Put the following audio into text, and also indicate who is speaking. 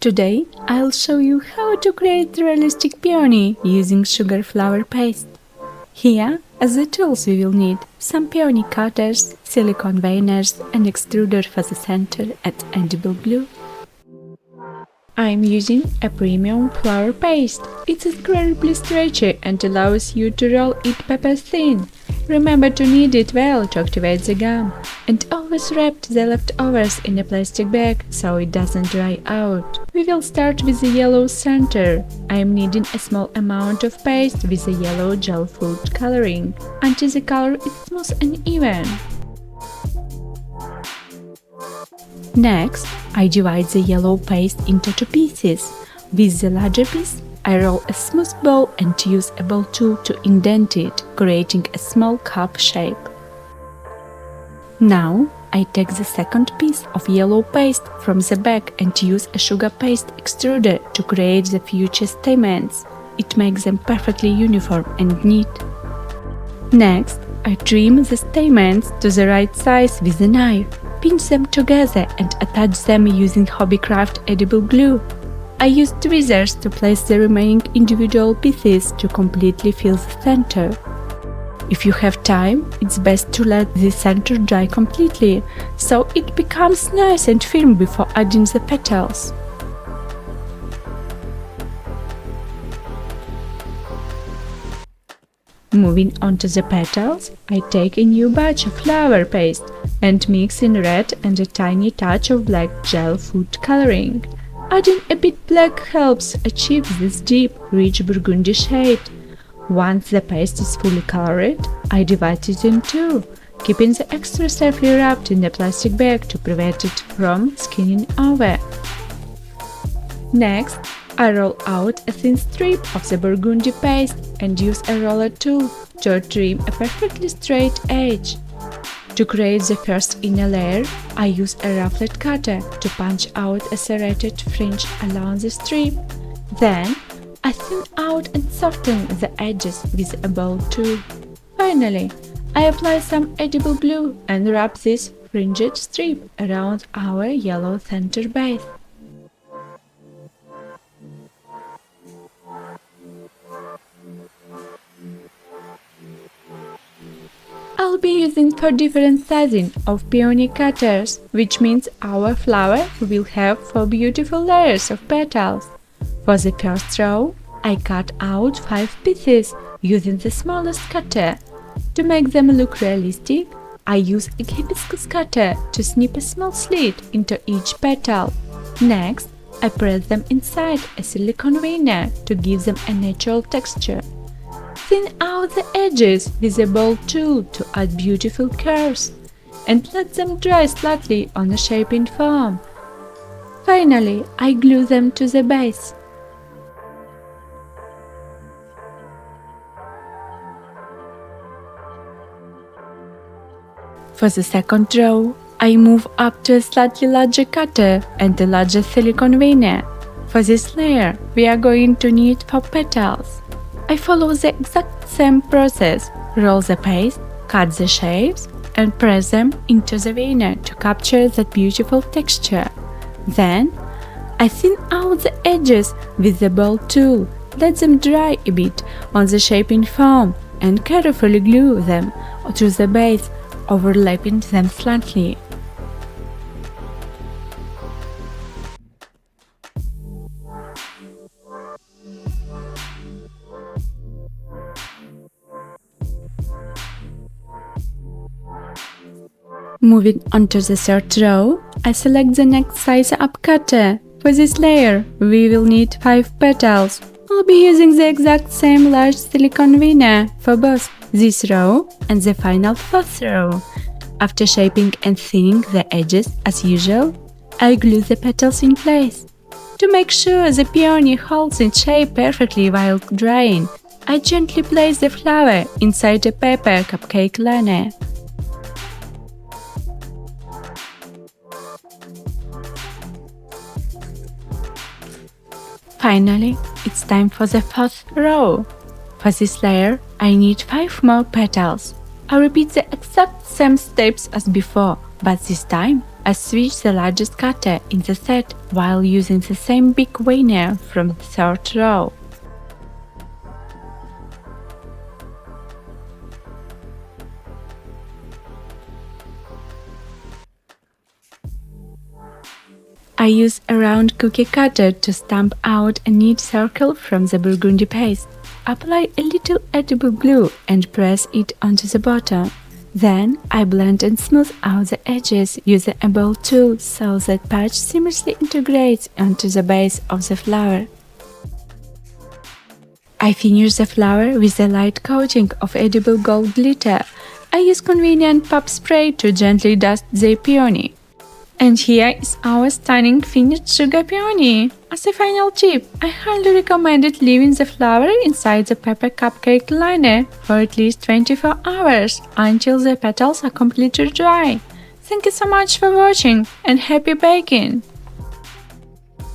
Speaker 1: Today, I'll show you how to create realistic peony using sugar flower paste. Here, as the tools we will need some peony cutters, silicone veiners and extruder for the center and edible glue. I'm using a premium flower paste. It's incredibly stretchy and allows you to roll it paper thin. Remember to knead it well to activate the gum, and always wrap the leftovers in a plastic bag so it doesn't dry out. We will start with the yellow center. I am kneading a small amount of paste with the yellow gel food coloring until the color is smooth and even. Next, I divide the yellow paste into two pieces. With the larger piece, I roll a smooth ball and use a ball tool to indent it, creating a small cup shape. Now, I take the second piece of yellow paste from the bag and use a sugar paste extruder to create the future stamens. It makes them perfectly uniform and neat. Next, I trim the stamens to the right size with a knife, pinch them together and attach them using Hobbycraft edible glue. I use tweezers to place the remaining individual pieces to completely fill the center. If you have time, it's best to let the center dry completely, so it becomes nice and firm before adding the petals. Moving on to the petals, I take a new batch of flower paste and mix in red and a tiny touch of black gel food coloring. Adding a bit black helps achieve this deep, rich burgundy shade. Once the paste is fully colored, I divide it in two, keeping the extra safely wrapped in a plastic bag to prevent it from skinning over. Next, I roll out a thin strip of the burgundy paste and use a roller tool to trim a perfectly straight edge. To create the first inner layer, I use a ruffled cutter to punch out a serrated fringe along the strip. Then, I thin out and soften the edges with a ball tool. Finally, I apply some edible glue and wrap this fringed strip around our yellow center base. I'll be using 4 different sizing of peony cutters, which means our flower will have 4 beautiful layers of petals. For the first row, I cut out 5 pieces using the smallest cutter. To make them look realistic, I use a hibiscus cutter to snip a small slit into each petal. Next, I press them inside a silicone veiner to give them a natural texture. Thin out the edges with a ball tool to add beautiful curves, and let them dry slightly on a shaping foam. Finally, I glue them to the base. For the second row, I move up to a slightly larger cutter and a larger silicone veiner. For this layer, we are going to need 4 petals. I follow the exact same process, roll the paste, cut the shapes, and press them into the veiner to capture that beautiful texture. Then, I thin out the edges with the ball tool, let them dry a bit on the shaping foam, and carefully glue them to the base, overlapping them slightly. Moving on to the third row, I select the next size up cutter. For this layer, we will need 5 petals. I'll be using the exact same large silicone veiner for both this row and the final 4th row. After shaping and thinning the edges as usual, I glue the petals in place. To make sure the peony holds its shape perfectly while drying, I gently place the flower inside a paper cupcake liner. Finally, it's time for the 4th row. For this layer, I need 5 more petals. I repeat the exact same steps as before, but this time I switch the largest cutter in the set while using the same big veneer from the third row. I use a round cookie cutter to stamp out a neat circle from the burgundy paste. Apply a little edible glue and press it onto the bottom. Then I blend and smooth out the edges using a bowl tool so that patch seamlessly integrates onto the base of the flower. I finish the flower with a light coating of edible gold glitter. I use convenient pop spray to gently dust the peony. And here is our stunning finished sugar peony. As a final tip, I highly recommend leaving the flower inside the paper cupcake liner for at least 24 hours until the petals are completely dry. Thank you so much for watching and happy baking!